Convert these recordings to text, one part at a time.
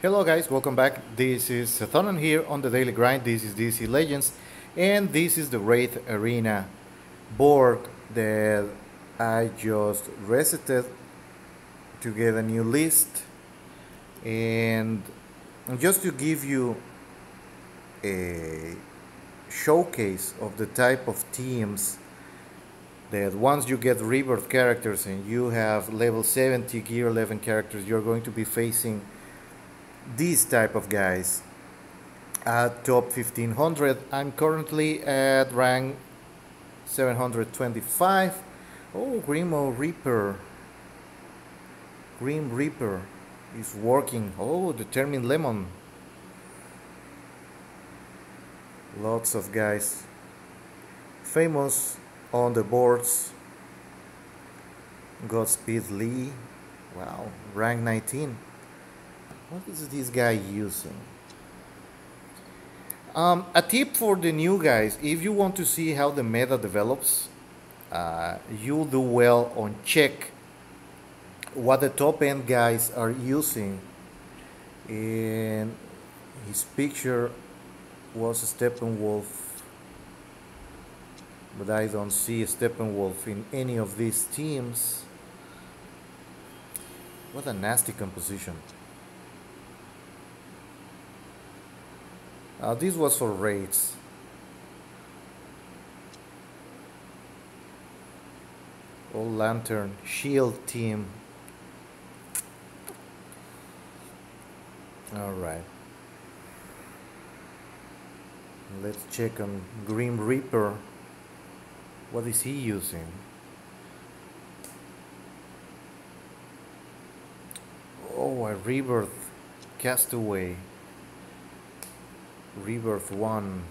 Hello guys, welcome back. This is Sathanan here on the Daily Grind. This is DC Legends and this is the Wraith Arena board that I just resetted to get a new list, and just to give you a showcase of the type of teams that once you get rebirth characters and you have level 70 gear 11 characters, you're going to be facing these type of guys at top 1500. I'm currently at rank 725. Oh, Grim Reaper is working. Oh, Determined Lemon. Lots of guys famous on the boards. Godspeed Lee. Wow, rank 19. What is this guy using? A tip for the new guys: if you want to see how the meta develops, you'll do well on check what the top end guys are using. And his picture was a Steppenwolf, but I don't see a Steppenwolf in any of these teams. What a nasty composition. This was for raids. Old Lantern Shield team. Alright. Let's check on Grim Reaper. What is he using? Oh, a Rebirth Castaway. Rebirth 1.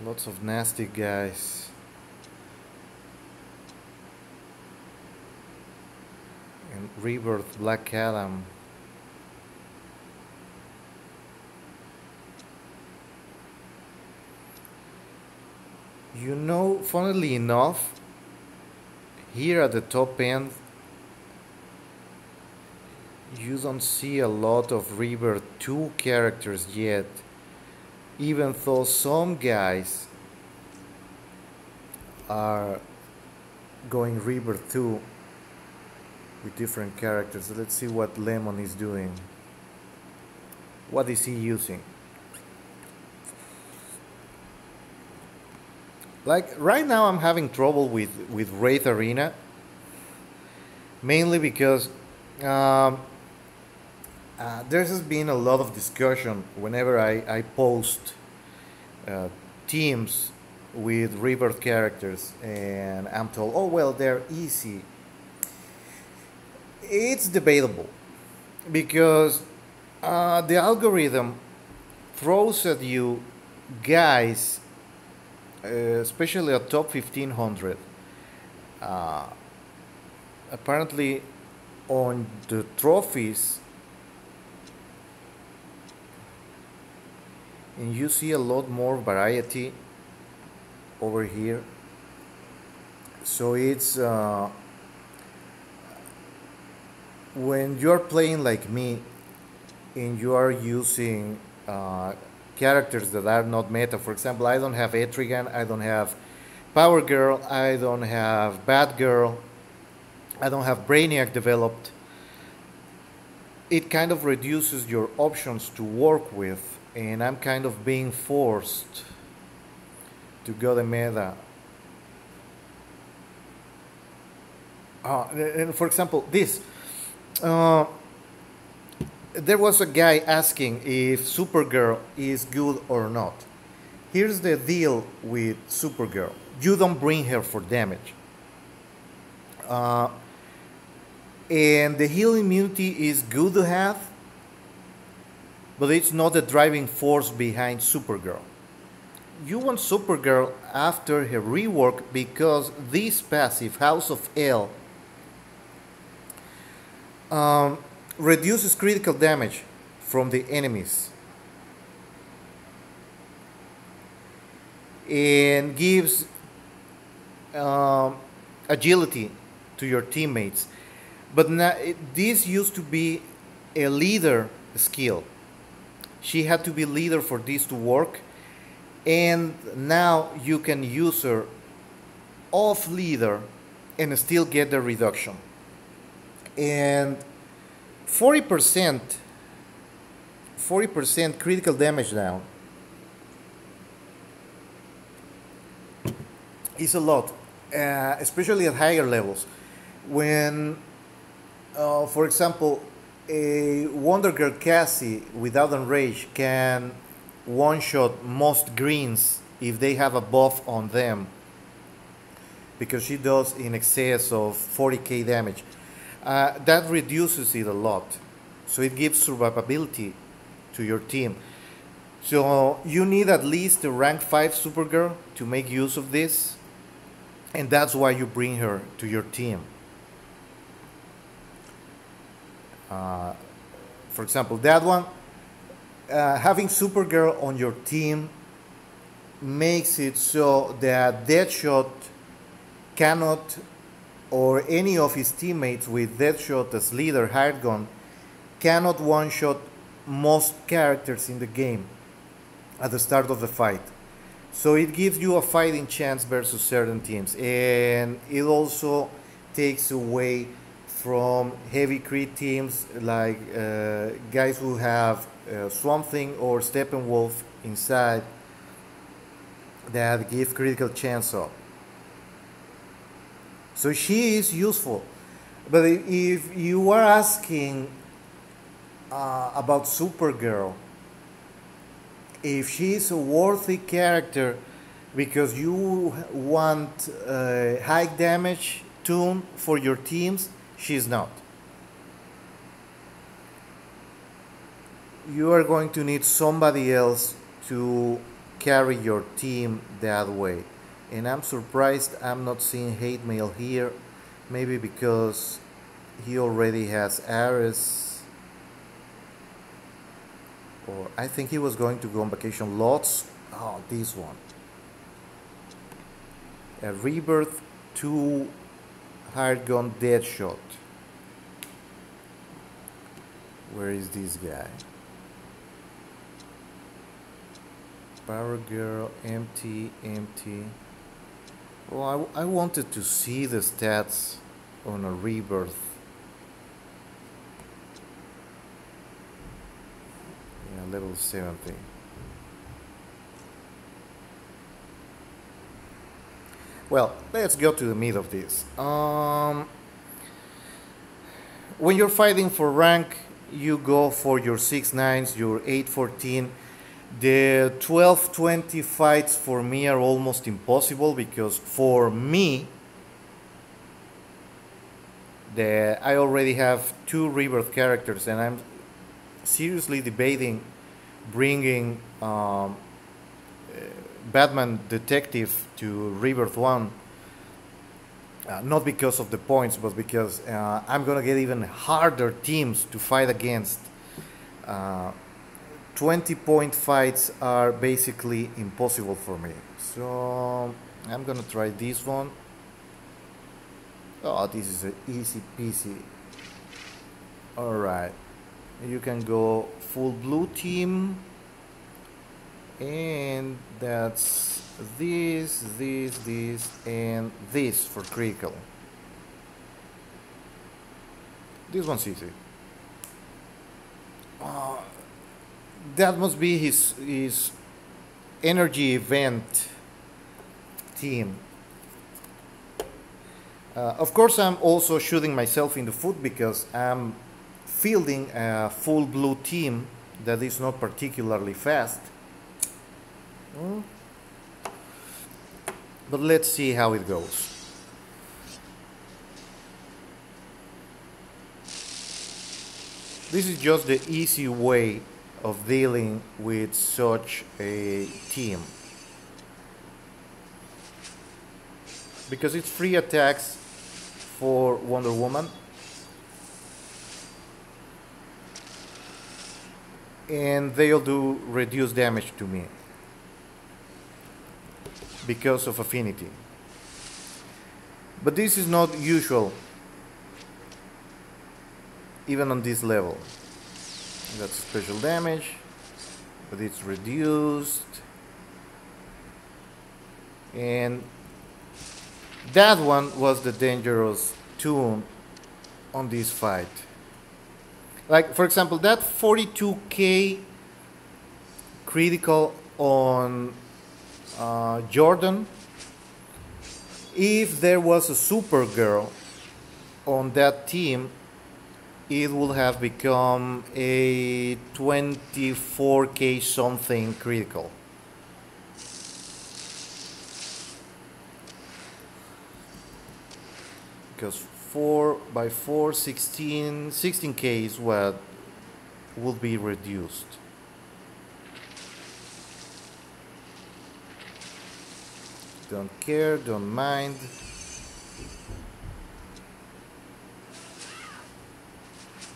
Lots of nasty guys. And Rebirth Black Adam. You know, funnily enough, here at the top end, you don't see a lot of Rebirth 2 characters yet, even though some guys are going Rebirth 2 with different characters. Let's see what Lemon is doing. What is he using? Like right now I'm having trouble with Wraith Arena, mainly because there has been a lot of discussion whenever I post teams with Rebirth characters, and I'm told, oh well, they're easy. It's debatable because the algorithm throws at you guys, especially at top 1500, apparently on the trophies, and you see a lot more variety over here. So it's when you're playing like me and you are using characters that are not meta. For example, I don't have Etrigan, I don't have Power Girl, I don't have Batgirl, I don't have Brainiac developed. It kind of reduces your options to work with, and I'm kind of being forced to go the meta. And for example, this. There was a guy asking if Supergirl is good or not. Here's the deal with Supergirl: you don't bring her for damage. And the heal immunity is good to have, but it's not the driving force behind Supergirl. You want Supergirl after her rework because this passive, House of L, reduces critical damage from the enemies and gives um, agility to your teammates. But now, this used to be a leader skill. She had to be leader for this to work, and now you can use her off leader and still get the reduction. And 40%, 40% critical damage down is a lot, especially at higher levels. When, for example, a Wonder Girl Cassie without enrage can one shot most greens if they have a buff on them, because she does in excess of 40k damage. That reduces it a lot. So it gives survivability to your team. So you need at least a rank 5 Supergirl to make use of this. And that's why you bring her to your team. For example, that one, having Supergirl on your team makes it so that Deadshot cannot, or any of his teammates with Deadshot as leader, hired gun, cannot one-shot most characters in the game at the start of the fight. So it gives you a fighting chance versus certain teams, and it also takes away from heavy crit teams like guys who have Swamp Thing or Steppenwolf inside that give critical chance up. So she is useful. But if you are asking about Supergirl, if she is a worthy character because you want high damage tune for your teams, she's not. You are going to need somebody else to carry your team that way. And I'm surprised I'm not seeing hate mail here. Maybe because he already has Ares. Or I think he was going to go on vacation lots. Oh, this one. A Rebirth 2 Hired Gun Deadshot. Where is this guy? Power Girl, empty, empty. Well, I wanted to see the stats on a Rebirth. Yeah, level 70. Well, let's go to the meat of this. When you're fighting for rank, you go for your 6-9s, your 8-14. The 12-20 fights for me are almost impossible because for me, I already have 2 Rebirth characters, and I'm seriously debating bringing Batman Detective to Rebirth 1. Not because of the points, but because I'm gonna get even harder teams to fight against. 20-point fights are basically impossible for me. So I'm gonna try this one. Oh, this is an easy peasy. Alright. You can go full blue team. And that's this, and this for critical. This one's easy. That must be his energy event team. Of course, I'm also shooting myself in the foot because I'm fielding a full blue team that is not particularly fast. But let's see how it goes. This is just the easy way of dealing with such a team, because it's free attacks for Wonder Woman, and they'll do reduced damage to me because of affinity. But this is not usual, even on this level. That's special damage, but it's reduced. And that one was the dangerous tune on this fight. Like, for example, that 42k critical on Jordan, if there was a Supergirl on that team, it would have become a 24k something critical. Because 4 by 4, 16k is what would be reduced. Don't care, don't mind.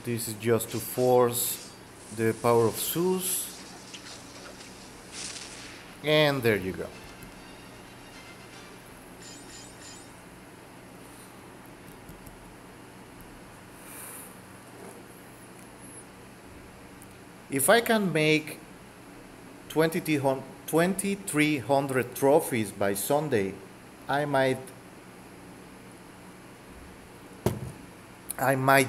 This is just to force the power of Zeus. And there you go. If I can make 2300 trophies by Sunday, I might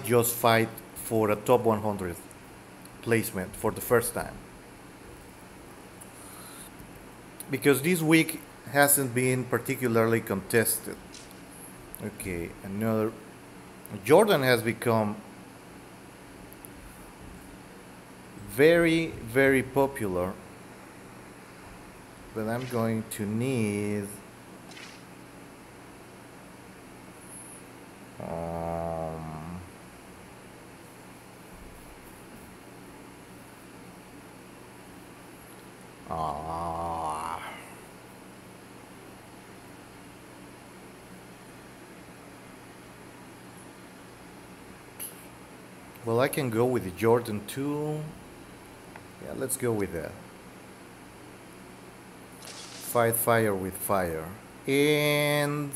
just fight for a top 100 placement for the first time. Because this week hasn't been particularly contested. Okay, another. Jordan has become very, very popular. But I'm going to need well, I can go with the Jordan 2. Yeah, let's go with that. Fight fire with fire. And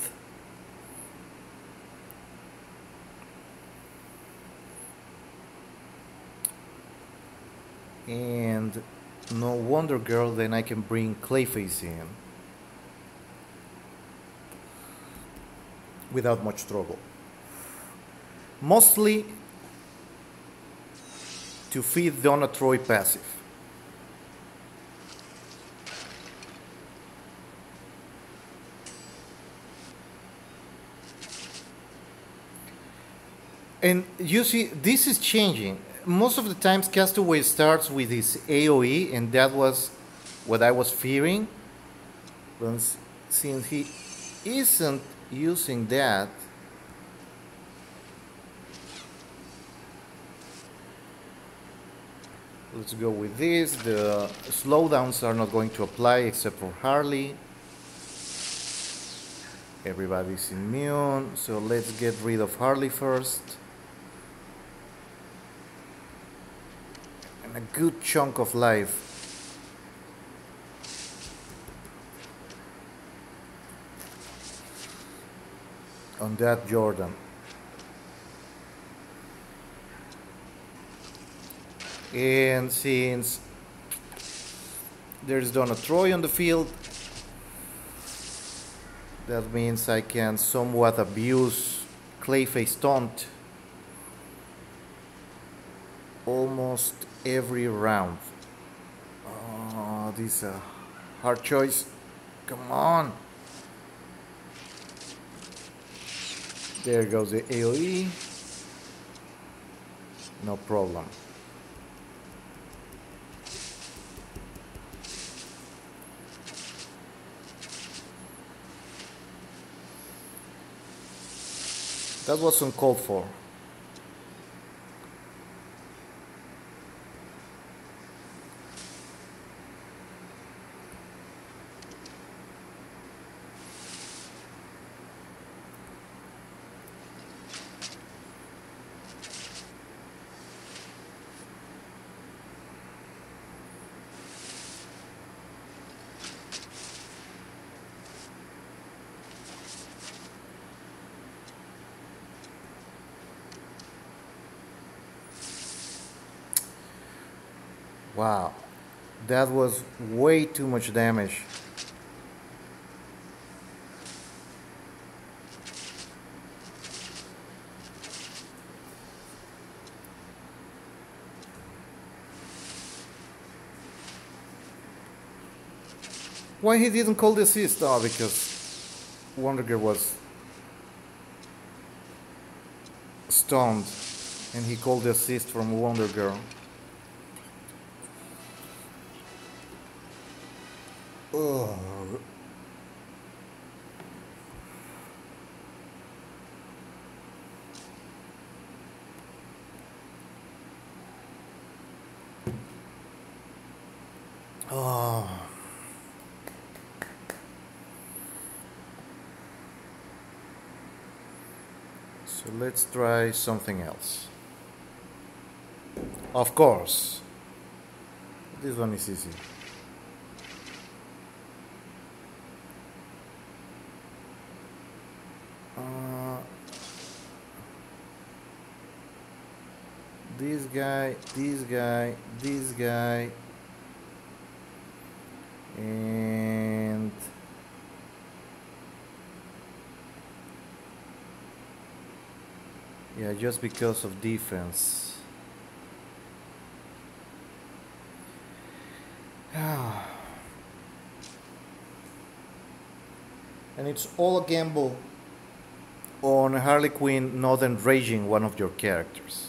no Wonder Girl, then I can bring Clayface in without much trouble. Mostly to feed Donna Troy passive. And you see, this is changing. Most of the times Castaway starts with his AoE, and that was what I was fearing. But since he isn't using that, let's go with this. The slowdowns are not going to apply except for Harley. Everybody's immune, so let's get rid of Harley first. And a good chunk of life. On that Jordan. And since there's Donna Troy on the field, that means I can somewhat abuse Clayface Taunt almost every round. Oh, this is a hard choice. Come on. There goes the AoE. No problem. That was uncalled for. Wow, that was way too much damage. Why he didn't call the assist? Oh, because Wonder Girl was stunned and he called the assist from Wonder Girl. Ugh. Oh. So let's try something else. Of course. This one is easy. This guy, this guy, this guy, and yeah, just because of defense. And it's all a gamble on Harley Quinn not enraging one of your characters.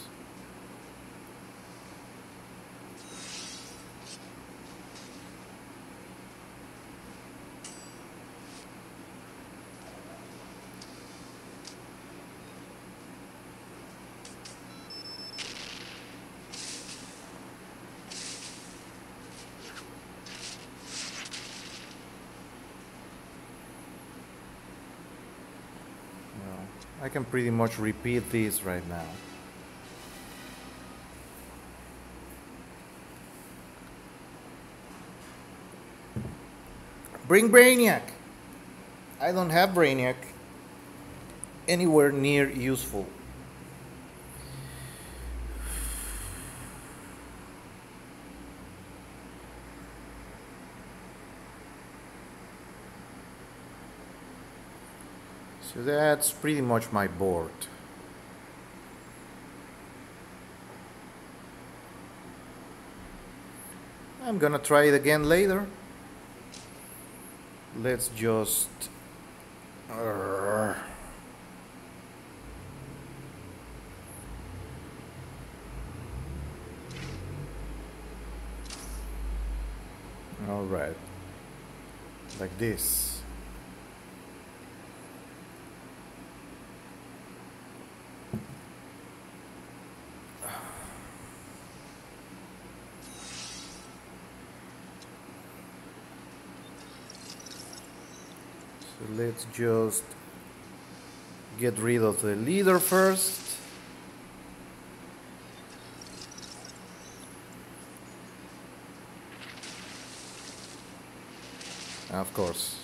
I can pretty much repeat this right now. Bring Brainiac! I don't have Brainiac anywhere near useful. So that's pretty much my board. I'm gonna try it again later. Let's just... Alright. Like this. So let's just get rid of the leader first. Of course.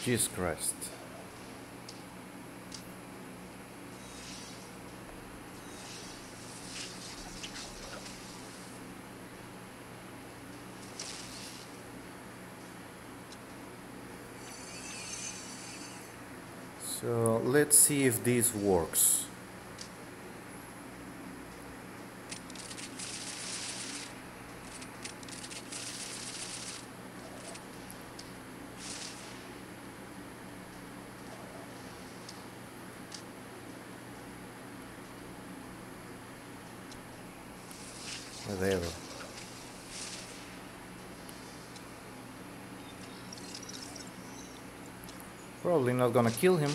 Jesus Christ. So let's see if this works. Whatever. Probably not gonna kill him.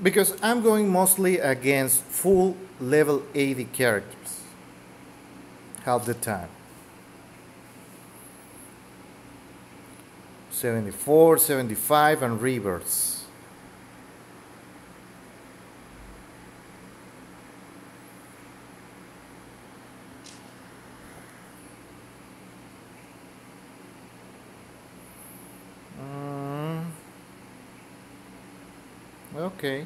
Because I'm going mostly against full level 80 characters half the time. 74, 75, and reverse. Okay.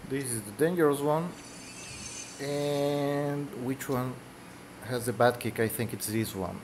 This is the dangerous one. And which one has the bad kick? I think it's this one.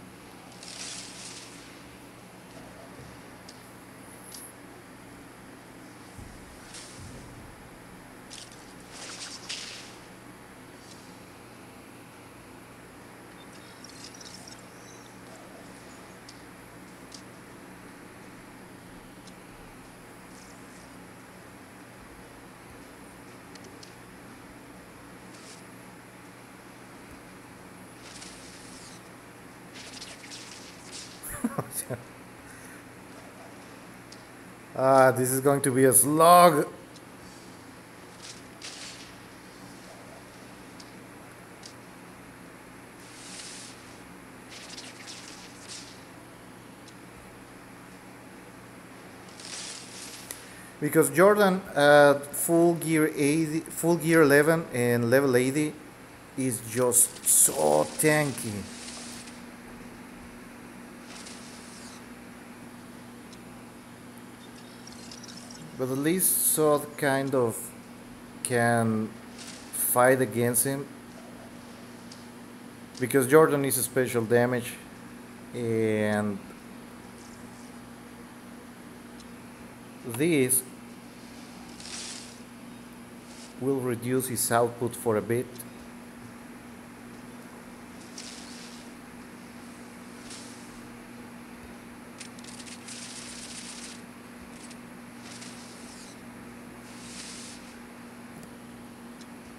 This is going to be a slog. Because Jordan at full gear 80, full gear 11 and level 80 is just so tanky. But at least Sod kind of can fight against him. Because Jordan is a special damage and this will reduce his output for a bit.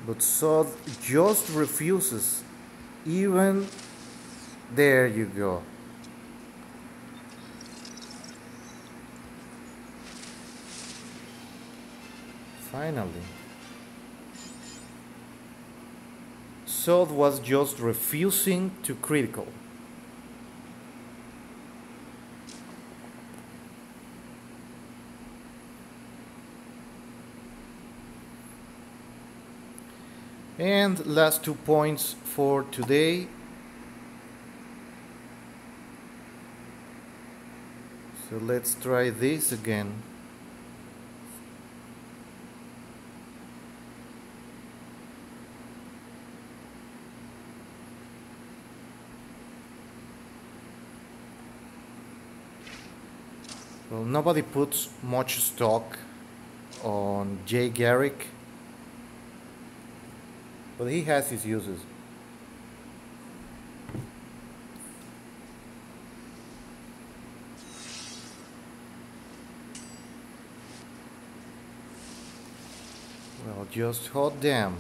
But Sod just refuses. Even there you go. Finally. Sod was just refusing to critical. And last 2 points for today. So let's try this again. Well, nobody puts much stock on Jay Garrick, but he has his uses. Well, just hot damn.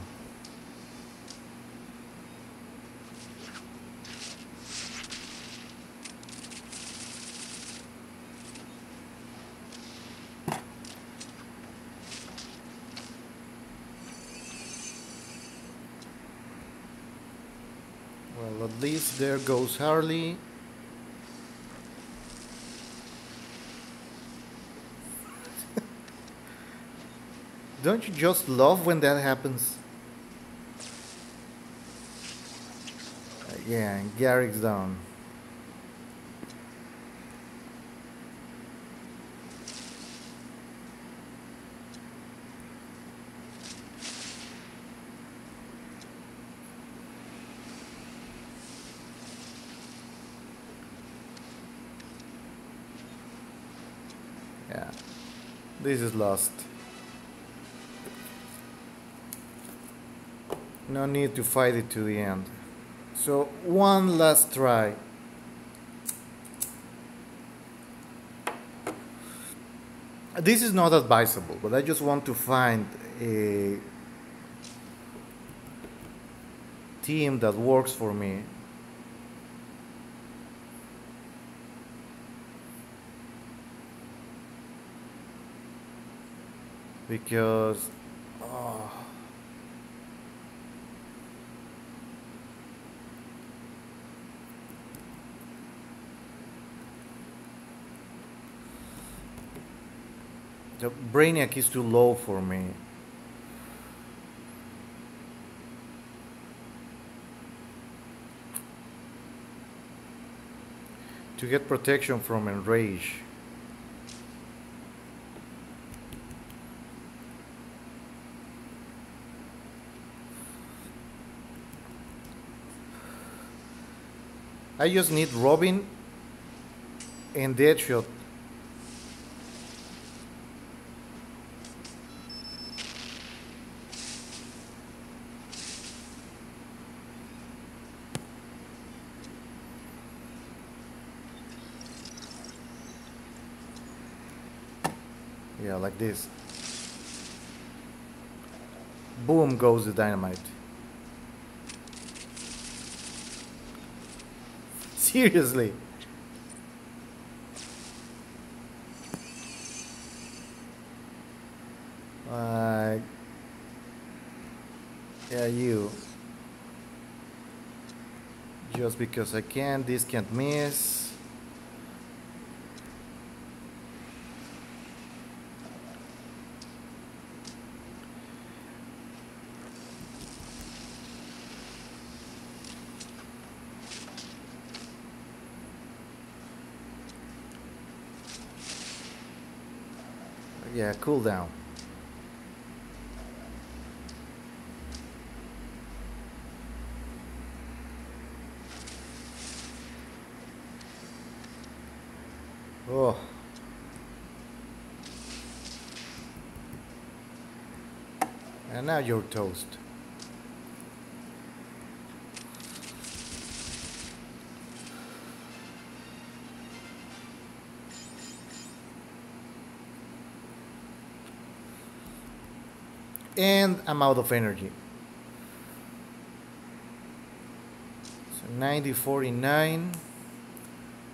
Well, at least there goes Harley. Don't you just love when that happens? Yeah, and Garrick's down. Yeah, this is lost. No need to fight it to the end. So one last try. This is not advisable, but I just want to find a team that works for me. Because oh, the Brainiac is too low for me. To get protection from Enrage. I just need Robin and Deadshot. Yeah, like this. Boom goes the dynamite. Seriously. Yeah, you. Just because I can, this can't miss. Yeah, cool down. Oh. And now you're toast. And I'm out of energy. So 9049.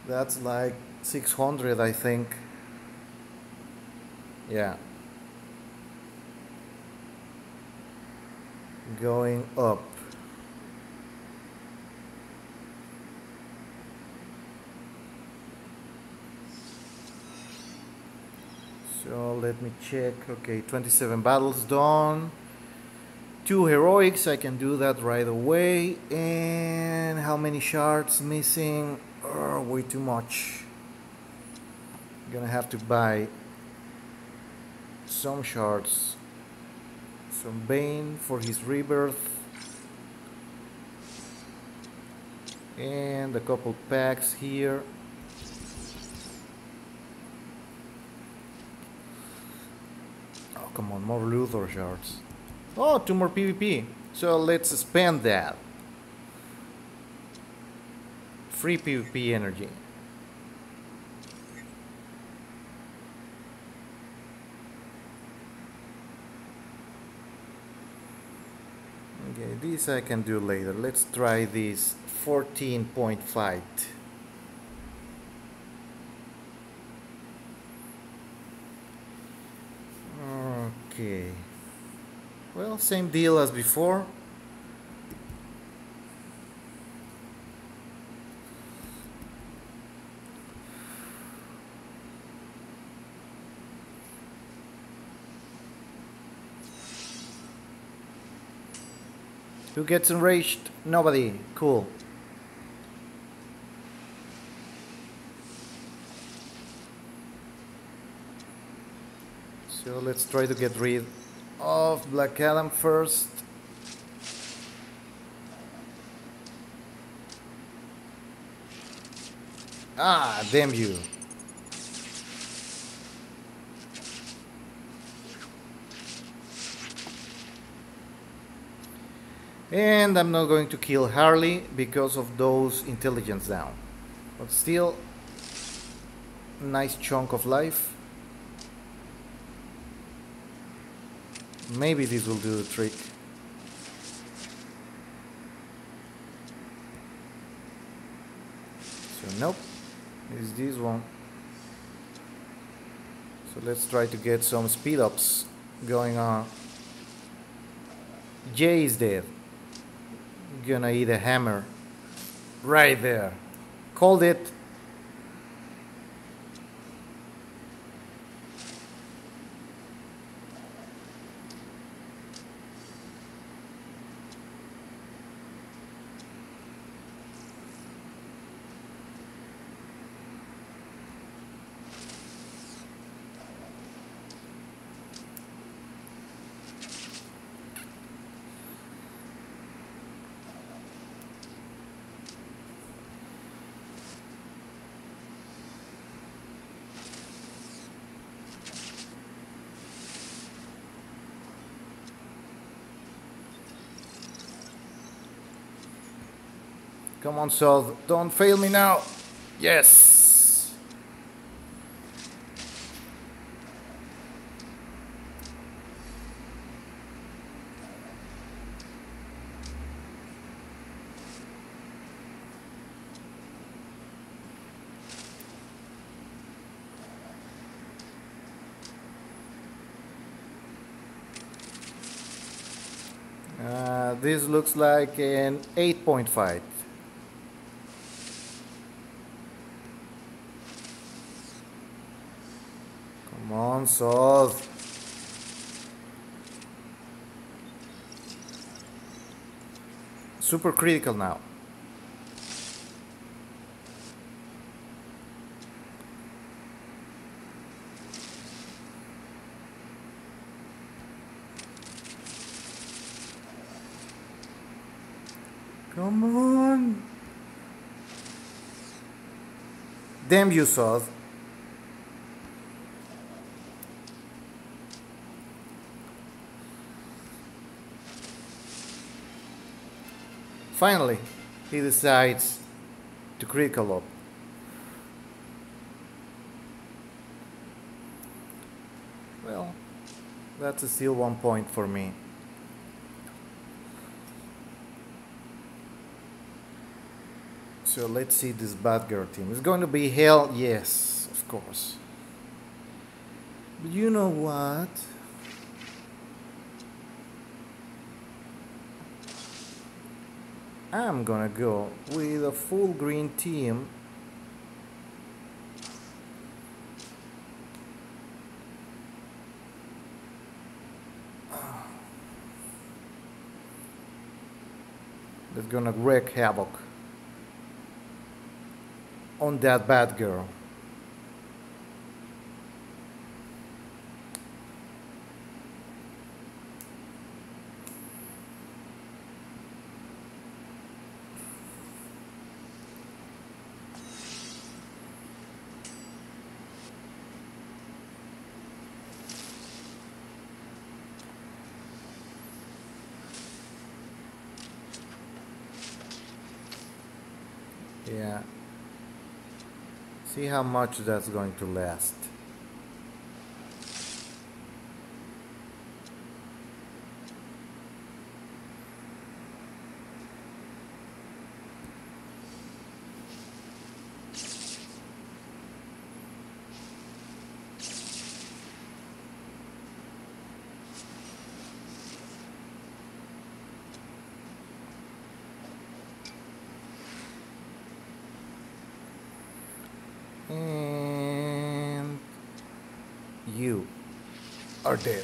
That's like 600, I think. Yeah. Going up. So let me check. Okay, 27 battles done. 2 heroics, I can do that right away. And how many shards missing? Oh, way too much. Gonna have to buy some shards. Some Bane for his rebirth. And a couple packs here. Oh, come on, more Luthor shards. Oh, 2 more PvP. So let's spend that. Free PvP energy. Okay, this I can do later. Let's try this 14-point fight. Okay. Well, same deal as before. Who gets enraged? Nobody. Cool. So let's try to get rid of Black Adam first. Ah, damn you. And I'm not going to kill Harley because of those intelligence down. But still, nice chunk of life. Maybe this will do the trick. So nope, it's this one. So let's try to get some speed ups going on. J is dead. Gonna eat a hammer. Right there. Called it. Come on, Sol. Don't fail me now. Yes. This looks like an 8-point fight. Come on, Sol. Super critical now. Come on. Damn you, Sol. Finally, he decides to critical up. Well, that's still 1 point for me. So let's see this bad girl team. It's going to be hell, yes, of course. But you know what? I'm gonna go with a full green team. That's gonna wreak havoc on that bad girl. Yeah. See how much that's going to last. And you are dead.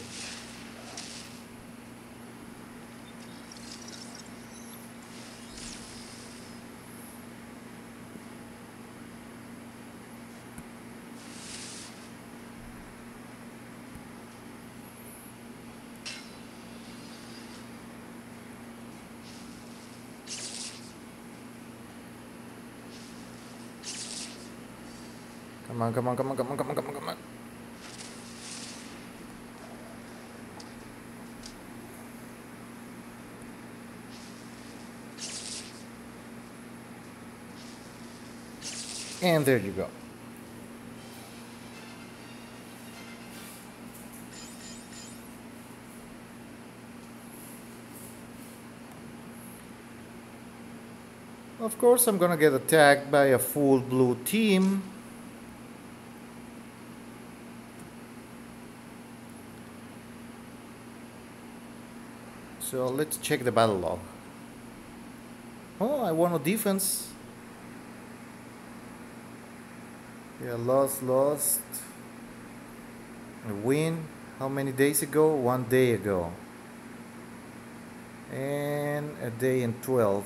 Come on, come on, come on, come on, come on, come on, come on. And there you go. Of course, I'm gonna get attacked by a full blue team. So let's check the battle log. Oh, I won a defense. Yeah, lost. A win. How many days ago? 1 day ago. And a day and 12.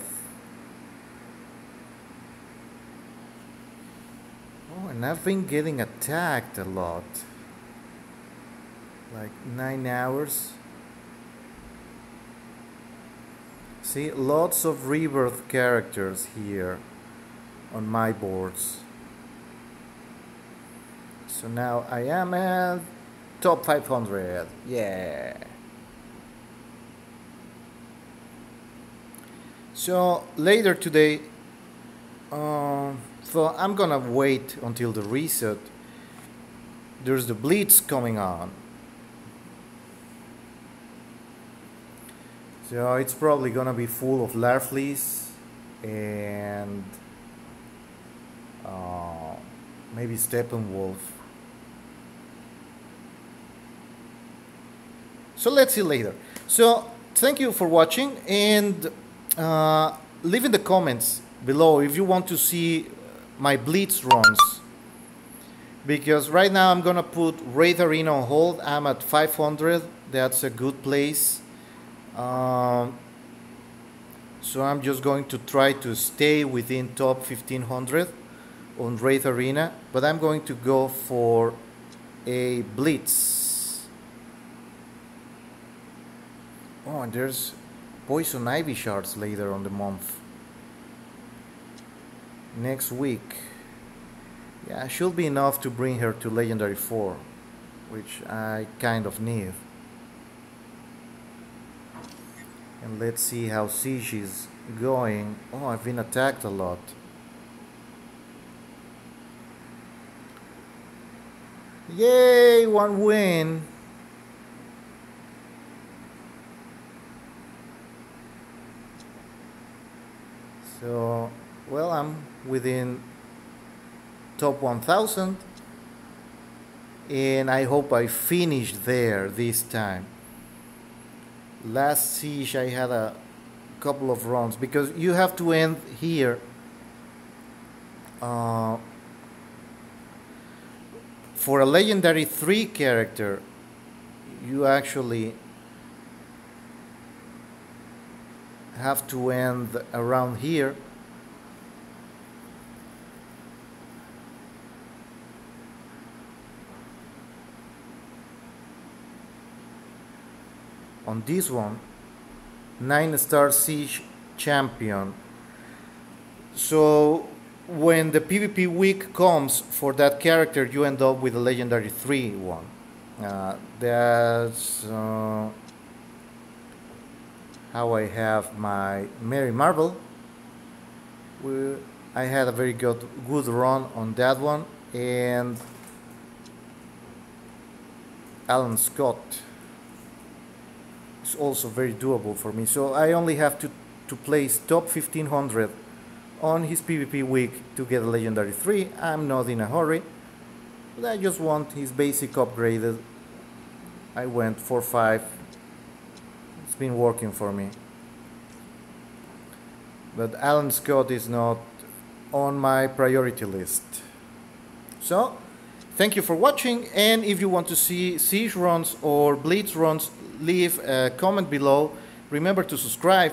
Oh, and I've been getting attacked a lot. Like 9 hours. See, lots of rebirth characters here on my boards. So now I am at top 500. Yeah. So later today, so I'm gonna wait until the reset. There's the Blitz coming on. So it's probably gonna be full of Larfleeze and maybe Steppenwolf. So let's see later. So thank you for watching, and leave in the comments below if you want to see my Blitz runs, because right now I'm gonna put Wraith Arena on hold. I'm at 500. That's a good place. So I'm just going to try to stay within top 1500 on Wraith Arena, but I'm going to go for a Blitz. Oh, and there's Poison Ivy Shards later on the month. Next week. Yeah, should be enough to bring her to Legendary 4, which I kind of need. And let's see how Siege is going. Oh, I've been attacked a lot. Yay, one win. So, well, I'm within top 1000. And I hope I finish there this time. Last Siege I had a couple of runs, because you have to end here for a legendary 3 character. You actually have to end around here. On this one, 9-star Siege champion. So when the PvP week comes for that character, you end up with a legendary 3 one. That's how I have my Mary Marble. I had a very good run on that one, and Alan Scott is also very doable for me. So I only have to place top 1500 on his PvP week to get a legendary 3. I'm not in a hurry, but I just want his basic upgraded. I went for 5. It's been working for me. But Alan Scott is not on my priority list. So thank you for watching, and if you want to see Siege runs or Blitz runs, leave a comment below. Remember to subscribe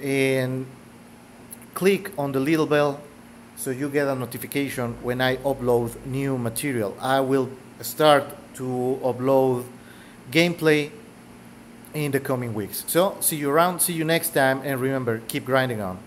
and click on the little bell so you get a notification when I upload new material. I will start to upload gameplay in the coming weeks. So see you around, see you next time, and remember, keep grinding on.